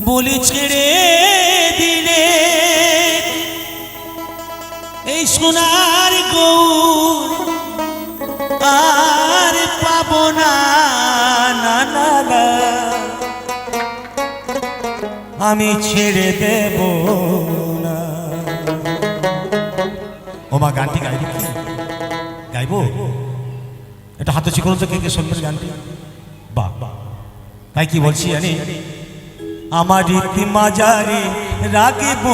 বলি ছেড়ে দিলে এই সোনার গৌর আর পাবো না, না না না আমি ছেড়ে দেব না। ও মা গানটি গাইব, গাইব এটা হাতে শিখলো তো, কে কে শুনবেন গানটি? বাহ বাহ, তাই কি বলছি জানি, আমার রীতি মাজারে রাখিব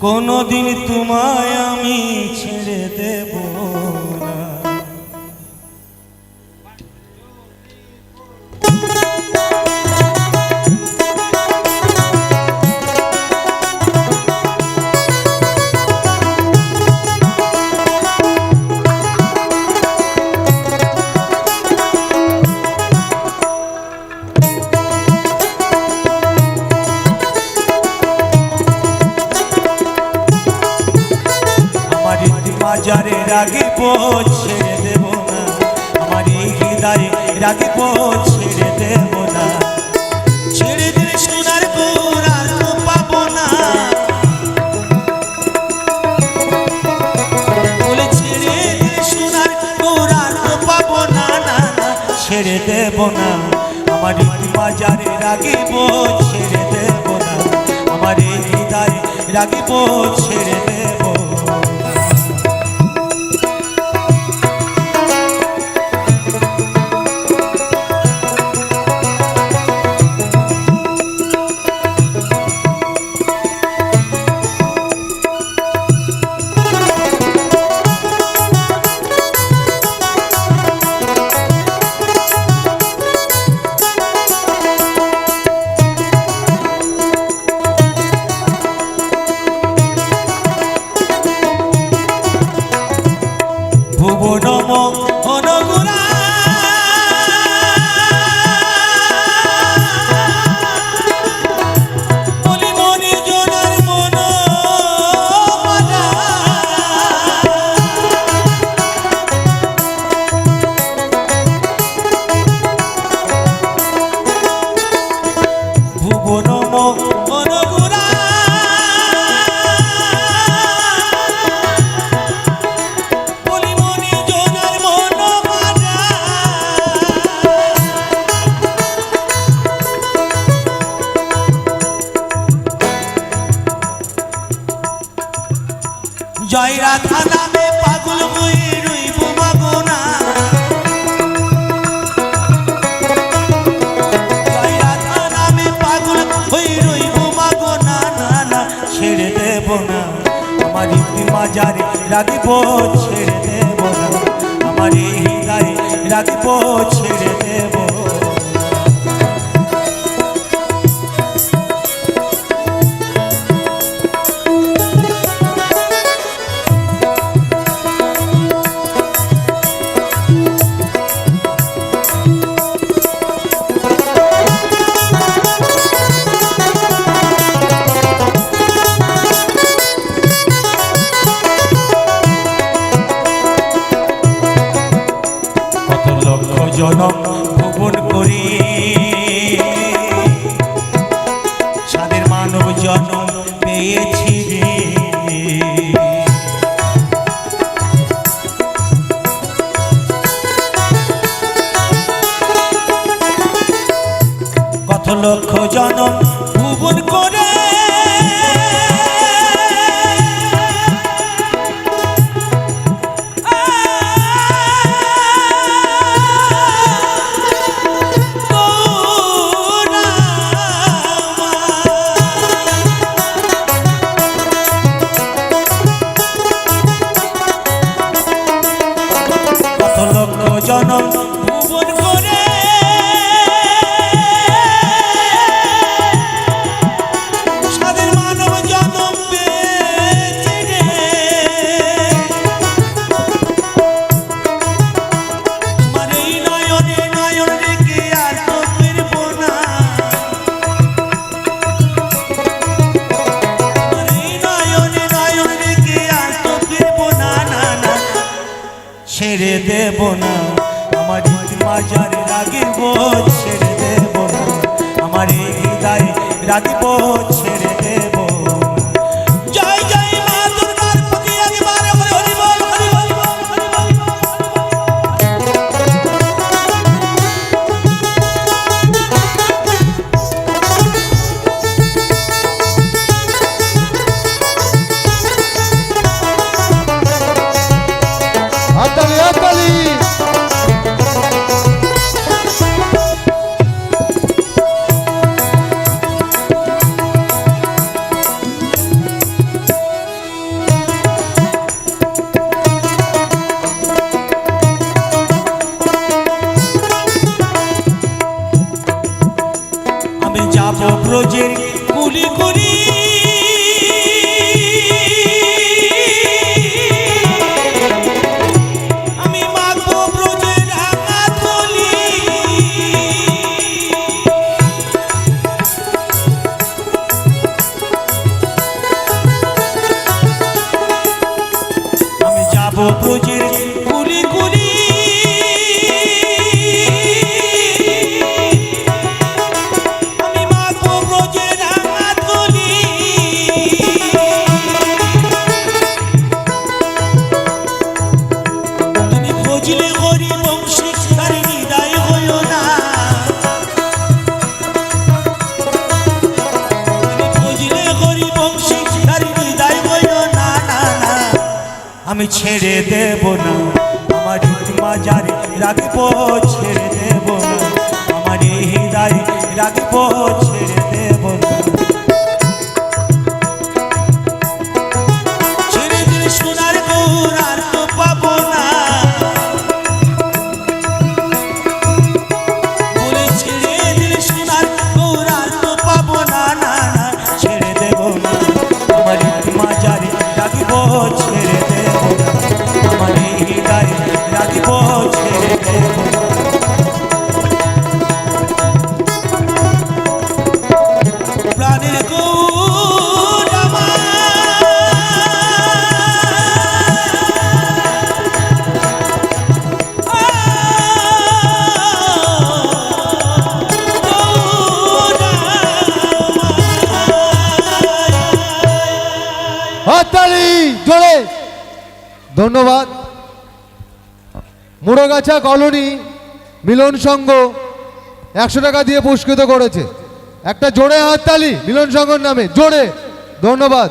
কোনদিন তোমায় আমি ছেড়ে দেব না। মাজারে রাখিব ছেড়ে দেব না, আমার এই হৃদয়ে রাখিব ছেড়ে দেব না। ছেড়ে দিলে সোনার গৌর আর পাবো না, বলে ছেড়ে দিলে সোনার গৌর আর পাবো না, না না ছেড়ে দেব না। আমার এই মাজারে রাখিব ছেড়ে দেব না, আমার এই হৃদয়ে রাখিব ছেড়ে দেব। জয় রাধা নামে পাগল হয়ে রইব মাগনা, জয় রাধা নামে পাগল হয়ে রইব মাগনা, না না ছেড়ে দেব না। আমার রীতি মাজারে রাখিব ছেড়ে দেব না, আমার এই হৃদয়ে রাখিব ছেড়ে দেব। জনম ভুবন করি সাদের মানব জনম পেয়েছি রে, কত লক্ষ জনম ভুবন করে জনম ভুবন করে সাদের মানব জনম পেয়েছি রে। তোমার এই নয়নে নয়ন রেখে আর তো ফিরব না, তোমার এই নয়নে নয়ন রেখে আর তো ফিরব না, না না ছেড়ে দেব না। আমার মাজারে রাখিব ছেড়ে দেব না, আমার এই রাখিব ছেড়ে দেব না। জয় জয় মা দুর্গার প্রতি একবার হরি হরি বল, হরি হরি বল, হরি হরি বল। হাততালি হাততালি। আমি যাব ব্রজের কুলি কুলি, আমি মাগবো ব্রজের রাঙা থলি। আমি যাব ব্রজের কুলি কুলি, আমি মাগবো ব্রজের রাঙা থলি। তুমি খোঁজলে হরি বংশী তার হৃদয় হইও না, তুমি খোঁজলে হরি বংশী তার হৃদয় হইও না, না না। আমি ছেড়ে দেব না আমার মাজারে রাখব ছেড়ে দেব না, আমার হৃদয় রাখব ছেড়ে দেব না। ছেড়ে দিলে সোনার গৌর আর তো পাবো না, বলে ছেড়ে দিলে সোনার গৌর আর তো পাবো না, না না। ছেড়ে দেব না আমার মাজারে রাখব ছেড়ে দেব না, আমার হৃদয় রাখব ছেড়ে দেব না। প্রাণের গৌর আমার, হাততালি জোরে। ধন্যবাদ। মুড়োগাছা কলোনি মিলন সংঘ 100 টাকা দিয়ে পুরস্কৃত করেছে। একটা জোরে হাততালি মিলন সংঘর নামে, জোরে। ধন্যবাদ।